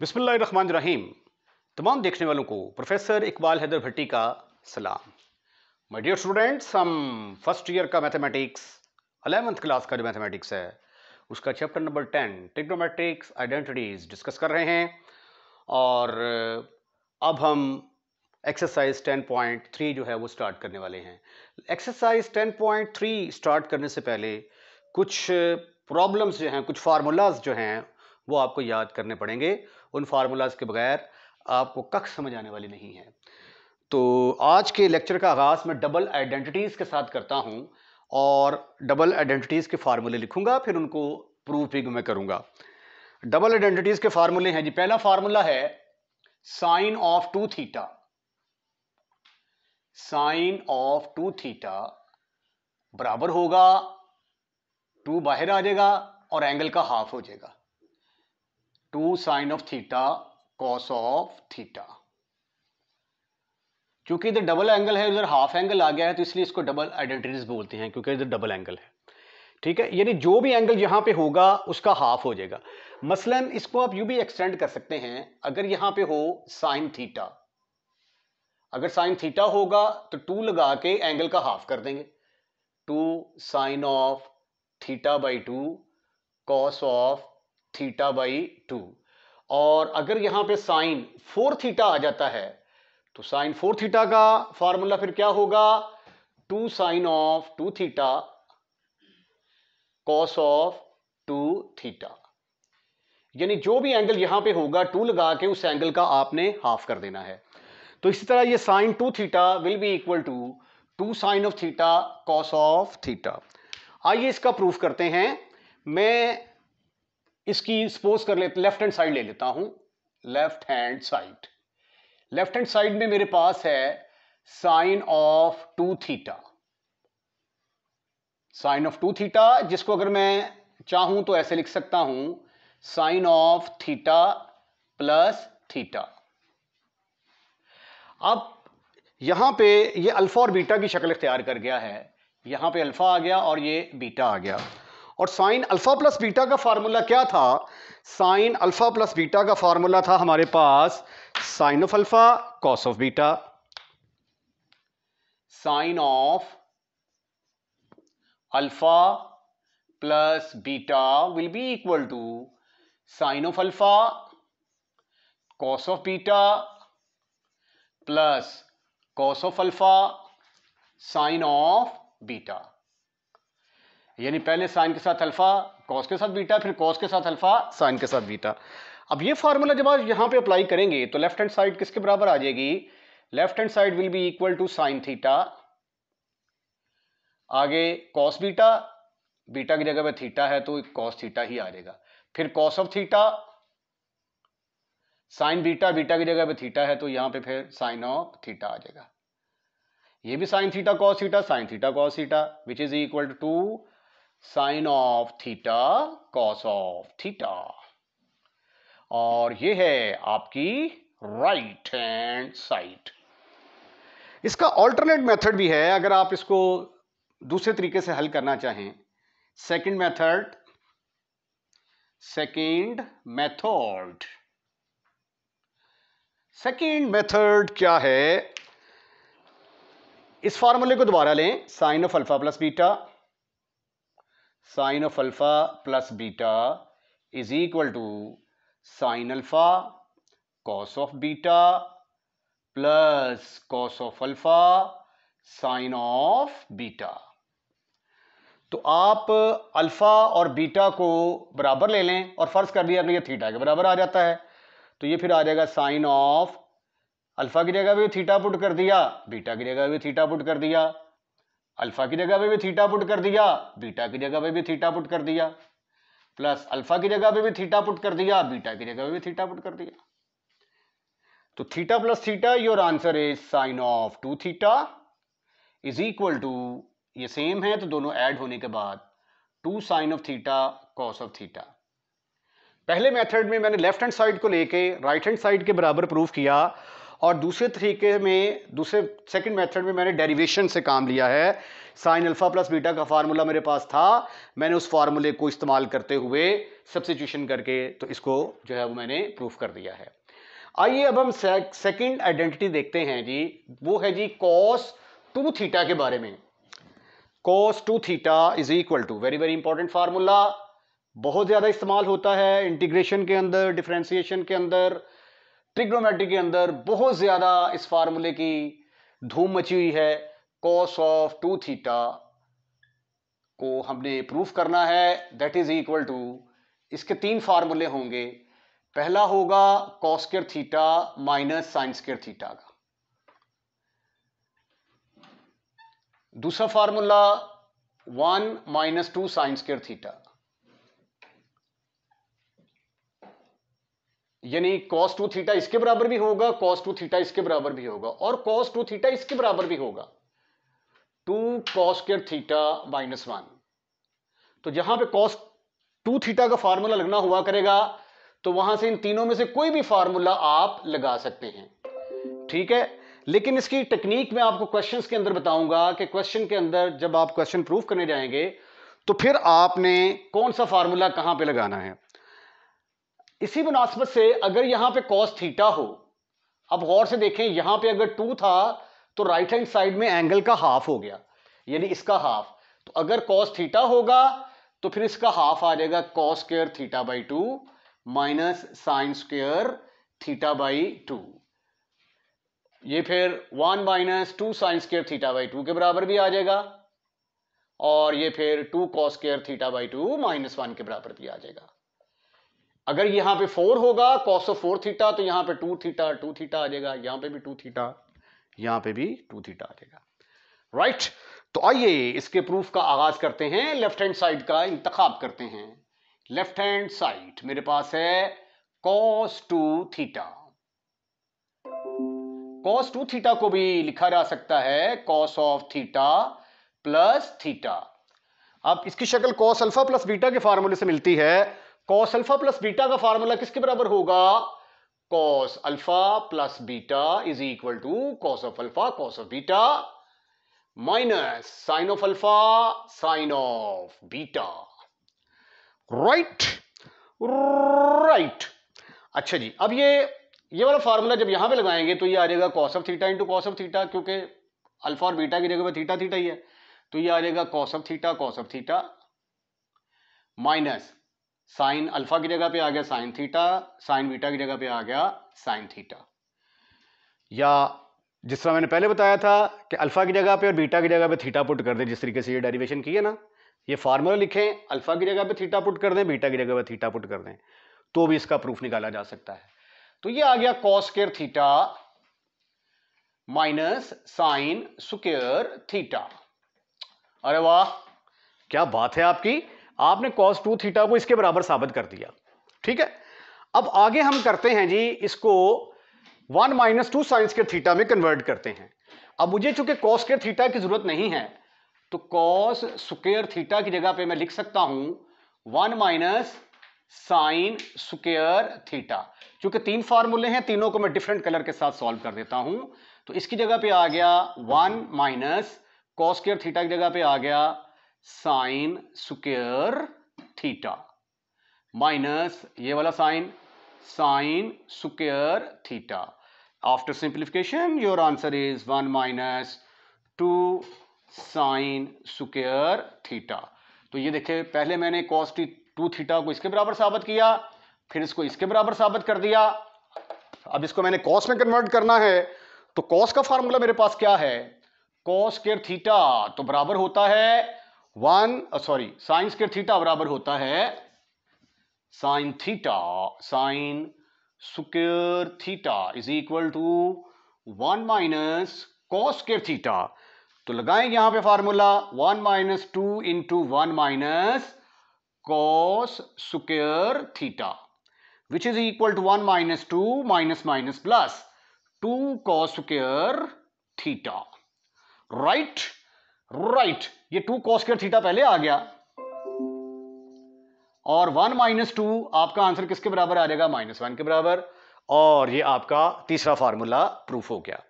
बिस्मिल्लाहिर्रहमानिर्रहीम। तमाम देखने वालों को प्रोफेसर इकबाल हैदर भट्टी का सलाम। माय डियर स्टूडेंट्स, हम फर्स्ट ईयर का मैथमेटिक्स 11th क्लास का जो मैथमेटिक्स है उसका चैप्टर नंबर 10 ट्रिग्नोमेट्रिक्स आइडेंटिटीज डिस्कस कर रहे हैं। और अब हम एक्सरसाइज 10.3 जो है वो स्टार्ट करने वाले हैं। एक्सरसाइज 10.3 स्टार्ट करने से पहले कुछ प्रॉब्लम्स जो हैं, कुछ फार्मूलाज जो हैं वो आपको याद करने पड़ेंगे। उन फार्मूलाज के बगैर आपको कक्ष समझ आने वाली नहीं है। तो आज के लेक्चर का आगाज़ मैं डबल आइडेंटिटीज़ के साथ करता हूं और डबल आइडेंटिटीज़ के फार्मूले लिखूंगा, फिर उनको प्रूफ भी मैं करूंगा। डबल आइडेंटिटीज़ के फार्मूले हैं जी। पहला फार्मूला है sine of 2 theta. Sine of 2 theta बराबर होगा, 2 बाहर आ जाएगा और एंगल का हाफ हो जाएगा, 2 sine of theta cos of theta. क्योंकि इधर डबल एंगल है, इधर हाफ एंगल आ गया है, तो इसलिए इसको डबल आइडेंटिटीज बोलते हैं, क्योंकि इधर डबल एंगल है। ठीक है, यानी जो भी एंगल यहां पे होगा उसका हाफ हो जाएगा। मसलन इसको आप यूं भी एक्सटेंड कर सकते हैं, अगर यहां पे हो साइन थीटा, अगर साइन थीटा होगा तो 2 लगा के एंगल का हाफ कर देंगे, 2 sine of theta by 2 cos of theta by 2। और अगर यहां पे साइन 4 थीटा आ जाता है तो साइन 4 थीटा का फॉर्मूला फिर क्या होगा, 2 sine of 2 theta cos of 2 theta. यानी जो भी एंगल यहां पे होगा 2 लगा के उस एंगल का आपने हाफ कर देना है। तो इसी तरह ये sine 2 theta will be equal to 2 sine of theta cos of theta. आइए इसका प्रूफ करते हैं। मैं इसकी सपोज कर लेते, लेफ्ट हैंड साइड ले लेता हूं। Left hand side, left hand side में मेरे पास है sine of 2 theta. Sine of 2 theta, जिसको अगर मैं चाहूं तो ऐसे लिख सकता हूं, sine of theta plus theta. अब यहां पे ये अल्फा और बीटा की शक्ल इख्तियार कर गया है। यहां पे अल्फा आ गया और ये बीटा आ गया। और साइन अल्फा प्लस बीटा का फार्मूला क्या था? साइन अल्फा प्लस बीटा का फार्मूला था हमारे पास sine of alpha cos of beta. Sine of alpha plus beta will be equal to sine of alpha cos of beta plus cos of alpha sine of beta. यानी पहले sign के साथ alpha, cos के साथ beta, फिर cos के साथ alpha, sign के साथ बीटा। अब ये फार्मूला जब आप यहां पे अप्लाई करेंगे तो लेफ्ट हैंड साइड किसके बराबर आ जाएगी? Left hand side will be equal to sine theta, आगे कॉस बीटा, बीटा की जगह पे थीटा है तो कॉस थीटा ही आ जाएगा, फिर cos of theta, sign beta, beta की जगह पे थीटा है तो यहां पे फिर साइन ऑफ थीटा आ जाएगा। ये भी sine theta cos theta, sine theta cos theta, which is equal to sine of theta cos of theta. और ये है आपकी राइट हैंड साइड। इसका ऑल्टरनेट मेथड भी है, अगर आप इसको दूसरे तरीके से हल करना चाहें। Second method, second method, second method क्या है? इस फार्मूले को दोबारा लें, sine of alpha plus beta, sine of alpha plus beta is equal to sine alpha cos of beta plus cos of alpha sine of beta. तो आप alpha और बीटा को बराबर ले लें और फर्ज कर दिया आपने ये थीटा के बराबर आ जाता है, तो ये फिर आ जाएगा साइन ऑफ अल्फा की जगह भी थीटा पुट कर दिया, बीटा की जगह भी थीटा पुट कर दिया, अल्फा की जगह पे भी थीटा पुट कर दिया, बीटा की जगह पे भी थीटा पुट कर दिया, प्लस अल्फा की जगह पे भी थीटा पुट कर दिया, बीटा की जगह पे भी थीटा पुट कर दिया। तो theta plus theta, your answer is sine of 2 theta is equal to, ये सेम है तो दोनों ऐड होने के बाद 2 sine of theta cos of theta. पहले मेथड में मैंने लेफ्ट हैंड साइड को लेके राइट हैंड साइड के बराबर प्रूफ किया और दूसरे तरीके में, दूसरे सेकंड मेथड में मैंने डेरिवेशन से काम लिया है। साइन अल्फा प्लस बीटा का फार्मूला मेरे पास था, मैंने उस फार्मूले को इस्तेमाल करते हुए सब्स्टिट्यूशन करके तो इसको जो है वो मैंने प्रूफ कर दिया है। आइए अब हम सेकंड आइडेंटिटी देखते हैं जी, वो है जी कॉस 2 थीटा के बारे में। Cos 2 theta is equal to, very very important formula, बहुत ज्यादा इस्तेमाल होता है इंटीग्रेशन के अंदर, डिफरेंशिएशन के अंदर, ट्रिग्नोमेट्री के अंदर बहुत ज्यादा इस फार्मूले की धूम मची हुई है। कॉस ऑफ 2 थीटा को हमने प्रूफ करना है, दैट इज इक्वल टू, इसके 3 फार्मूले होंगे। पहला होगा cos square theta minus sine square theta का, दूसरा formula 1 minus 2 sign square theta, यानी cos 2 थीटा इसके बराबर भी होगा, cos 2 थीटा इसके बराबर भी होगा, और cos 2 थीटा इसके बराबर भी होगा 2 cos स्क्वायर थीटा माइनस 1। तो जहां पे cos 2 थीटा का फार्मूला लगना हुआ करेगा तो वहां से इन तीनों में से कोई भी फार्मूला आप लगा सकते हैं, ठीक है। लेकिन इसकी टेक्निक मैं आपको क्वेश्चंस के अंदर बताऊंगा कि क्वेश्चन के अंदर जब आप क्वेश्चन प्रूफ करने जाएंगे तो फिर आपने कौन सा फार्मूला कहां पे लगाना है। इसी मुनासबत से अगर यहां पे cos थीटा हो, अब गौर से देखें, यहां पे अगर 2 था तो राइट हैंड साइड में एंगल का हाफ हो गया, यानी इसका हाफ। तो अगर cos थीटा होगा तो फिर इसका हाफ आ जाएगा cos square theta by 2 minus sine square theta by 2। ये फिर 1 minus 2 sign square theta by 2 के बराबर भी आ जाएगा, और ये फिर 2 cos square theta by 2 minus 1 के बराबर भी आ जाएगा। अगर यहां पे 4 होगा cos ऑफ 4 थीटा तो यहां पे 2 थीटा आ जाएगा, यहां पे भी 2 थीटा, यहां पे भी 2 थीटा आ जाएगा, राइट। तो आइए इसके प्रूफ का आगाज करते हैं, लेफ्ट हैंड साइड का इंतखाब करते हैं। लेफ्ट हैंड साइड मेरे पास है cos 2 थीटा। cos 2 थीटा को भी लिखा जा सकता है cos of theta plus theta. अब इसकी शक्ल cos अल्फा प्लस बीटा के फार्मूले से मिलती है। cos अल्फा प्लस बीटा का फार्मूला किसके बराबर होगा, cos alpha plus beta is equal to cos of alpha cos of beta minus sine of alpha sine of beta, right right. अच्छा जी, अब ये वाला फार्मूला जब यहां पे लगाएंगे तो ये आ जाएगा cos of theta into cos of theta, क्योंकि अल्फा और बीटा की जगह पे थीटा थीटा ही है, तो ये आ जाएगा cos of theta minus sine alpha की जगह पे आ गया साइन थीटा, साइन बीटा की जगह पे आ गया साइन थीटा। या जिस तरह मैंने पहले बताया था कि अल्फा की जगह पे और बीटा की जगह पे थीटा पुट कर दें, जिस तरीके से ये डेरिवेशन की है ना, ये फार्मूला लिखें, अल्फा की जगह पे थीटा पुट कर दें, बीटा की जगह पे थीटा पुट कर दें, तो भी इसका प्रूफ निकाला जा सकता है। तो ये आ गया cos square theta minus sine square theta. अरे वाह, क्या बात है आपकी, आपने cos 2 थीटा को इसके बराबर साबित कर दिया, ठीक है। अब आगे हम करते हैं जी, इसको 1 माइनस 2 साइन स्क्वायर थीटा में कन्वर्ट करते हैं। अब मुझे चूंकि cos स्क्वायर थीटा की जरूरत नहीं है तो cos स्क्वायर थीटा की जगह पे मैं लिख सकता हूं 1 माइनस साइन स्क्वायर थीटा। चूंकि 3 फार्मूले हैं, तीनों को मैं डिफरेंट कलर के साथ सॉल्व कर देता हूं। तो इसकी जगह पे आ गया 1 माइनस cos स्क्वायर थीटा की जगह पे आ गया साइन स्क्वायर थीटा माइनस ये वाला sign square theta. After simplification your answer is 1 minus 2 sign square theta. तो ये देखिए, पहले मैंने cos 2 थीटा को इसके बराबर साबित किया, फिर इसको इसके बराबर साबित कर दिया। अब इसको मैंने cos में कन्वर्ट करना है, तो cos का फार्मूला मेरे पास क्या है, cos स्क्वायर थीटा तो बराबर होता है साइन स्क्वायर थीटा बराबर होता है sine theta, sine square theta is equal to 1 minus cos square theta. तो लगाएंगे यहां पे formula 1 minus 2 into 1 minus cos square theta which is equal to 1 minus 2 minus minus plus 2 cos square theta, right. ये 2 cos square theta पहले आ गया, और 1 minus 2 आपका answer किसके बराबर आ जाएगा, -1 के बराबर, और ये आपका तीसरा फार्मूला प्रूफ हो गया।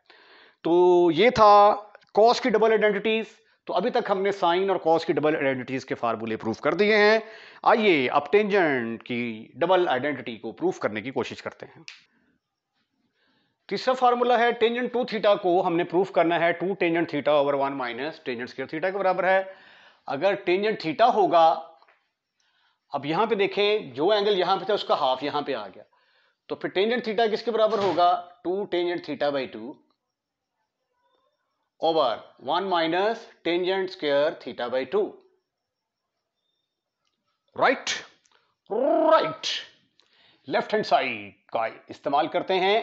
तो ये था कॉस की डबल आइडेंटिटीज। तो अभी तक हमने साइन और कॉस की डबल आइडेंटिटीज के फार्मूले प्रूफ कर दिए हैं। आइए अब टेंजेंट की डबल आइडेंटिटी को प्रूफ करने की कोशिश करते हैं। तीसरा फार्मूला है टेंजेंट टू थीटा को हमने प्रूफ करना है two tangent theta over 1 minus tangent square theta के बराबर है। अगर टेंजेंट थीटा होगा, अब यहां पे देखें जो एंगल यहां पे था उसका हाफ यहां पे आ गया, तो फिर टेंजेंट थीटा किसके बराबर होगा? Two tangent theta by two over 1 minus tangent square theta by two. Right right. Left hand side का इस्तेमाल करते हैं।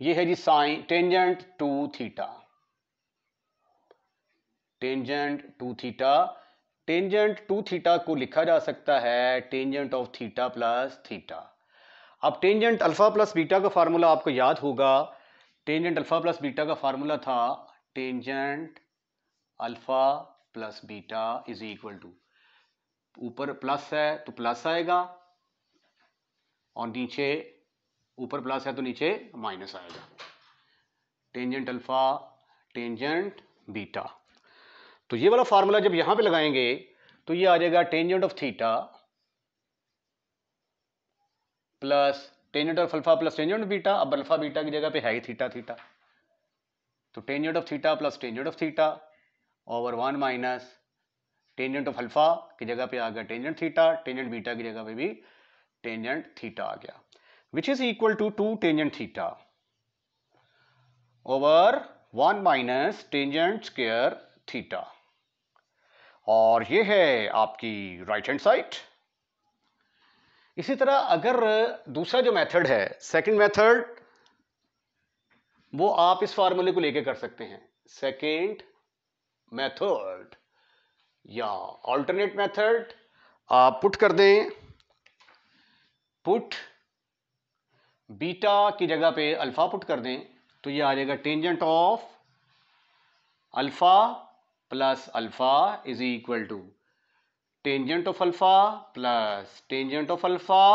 ये है जी sine tangent two theta, tangent two theta. Tangent two theta को लिखा जा सकता है tangent of theta plus theta. अब टेंजेंट अल्फा प्लस बीटा का फार्मूला आपको याद होगा। टेंजेंट अल्फा प्लस बीटा का फार्मूला था tangent alpha plus beta is equal to, ऊपर प्लस है तो प्लस आएगा और नीचे, ऊपर प्लस है तो नीचे माइनस आएगा। Tangent alpha tangent beta. तो ये वाला फार्मूला जब यहां पे लगाएंगे तो ये आ जाएगा tangent of theta plus tangent of alpha plus tangent of beta. अब अल्फा बीटा की जगह पे है ही थीटा थीटा, तो tangent of theta plus tangent of theta over 1 minus tangent of alpha की जगह पे आ गया टेंजेंट थीटा, टेंजेंट बीटा की जगह पे भी टेंजेंट थीटा आ गया, which is equal to two tangent theta over 1 minus tangent square theta. और ये है आपकी राइट हैंड साइड। इसी तरह अगर दूसरा जो मेथड है, सेकंड मेथड, वो आप इस फार्मूले को लेके कर सकते हैं। सेकंड मेथड या अल्टरनेट मेथड, आप पुट कर दें, पुट बीटा की जगह पे अल्फा पुट कर दें, तो ये आ जाएगा tangent of alpha plus alpha is equal to tangent of alpha plus tangent of alpha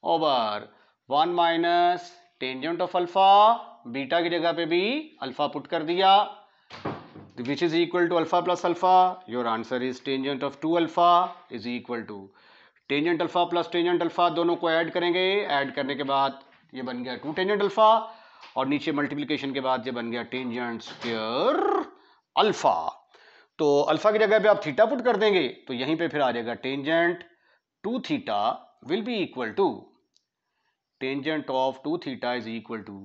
over 1 minus tangent of alpha. Beta की जगह पे भी अल्फा पुट कर दिया, which is equal to alpha plus alpha. Your answer is tangent of two alpha is equal to tangent alpha plus tangent alpha, दोनों को add करेंगे, add करने के बाद ये बन गया टू टेंजेंट अल्फा, और नीचे मल्टीप्लिकेशन के बाद ये बन गया टेंजेंट स्क्वायर अल्फा। तो अल्फा की जगह पे आप थीटा पुट कर देंगे तो यहीं पे फिर आ जाएगा tangent two theta will be equal to tangent of two theta is equal to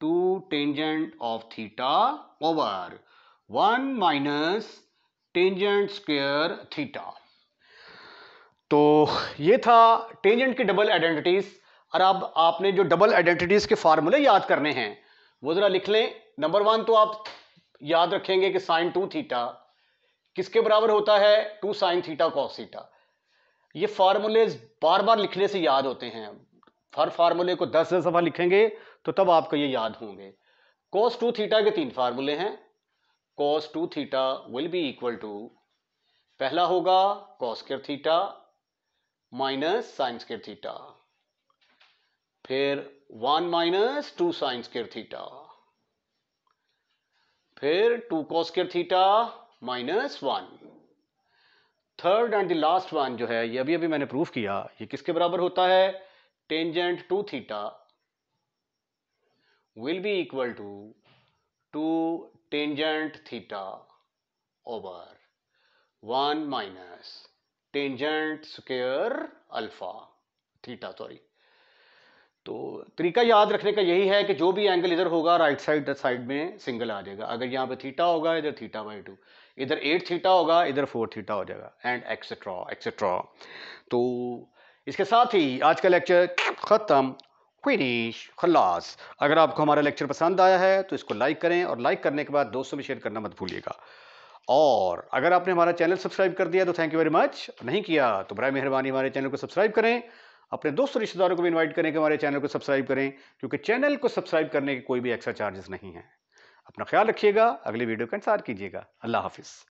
two tangent of theta over 1 minus tangent square theta. तो ये था टेंजेंट की डबल आइडेंटिटीज। और अब आपने जो डबल आइडेंटिटीज के फार्मूले याद करने हैं वो जरा लिख लें। नंबर 1 तो आप याद रखेंगे कि साइन टू थीटा किसके बराबर होता है? Two sine theta cos theta. ये फार्मूले बार बार लिखने से याद होते हैं, हर फार्मूले को 10-10 दफा लिखेंगे तो तब आपको ये याद होंगे। कॉस टू थीटा के 3 फार्मूले हैं। Cos two theta will be equal to, पहला होगा cos square theta minus sine square theta, फिर 1 minus two sine square theta, फिर 2 cos square theta minus 1। Third and the last one जो है ये अभी अभी मैंने प्रूफ किया, ये किसके बराबर होता है? Tangent two theta will be equal to two tangent theta over 1 minus tangent square alpha theta, sorry. तो तरीका याद रखने का यही है कि जो भी एंगल इधर होगा राइट साइड में सिंगल आ जाएगा। अगर यहाँ पे थीटा होगा इधर थीटा बाई टू, इधर 8 थीटा होगा इधर 4 थीटा हो जाएगा, एंड एक्सेट्रा एक्सेट्रा। तो इसके साथ ही आज का लेक्चर खत्म, फिनिश, खलास। अगर आपको हमारा लेक्चर पसंद आया है तो इसको लाइक करें, और लाइक करने के बाद दोस्तों में शेयर करना मत भूलिएगा। और अगर आपने हमारा चैनल सब्सक्राइब कर दिया तो थैंक यू वेरी मच, नहीं किया तो बराए मेहरबानी हमारे चैनल को सब्सक्राइब करें, अपने दोस्तों रिश्तेदारों को भी इनवाइट करें कि हमारे चैनल को सब्सक्राइब करें, क्योंकि चैनल को सब्सक्राइब करने के कोई भी एक्स्ट्रा चार्जेस नहीं है। अपना ख्याल रखिएगा, अगली वीडियो का इंतजार कीजिएगा। अल्लाह हाफिज़।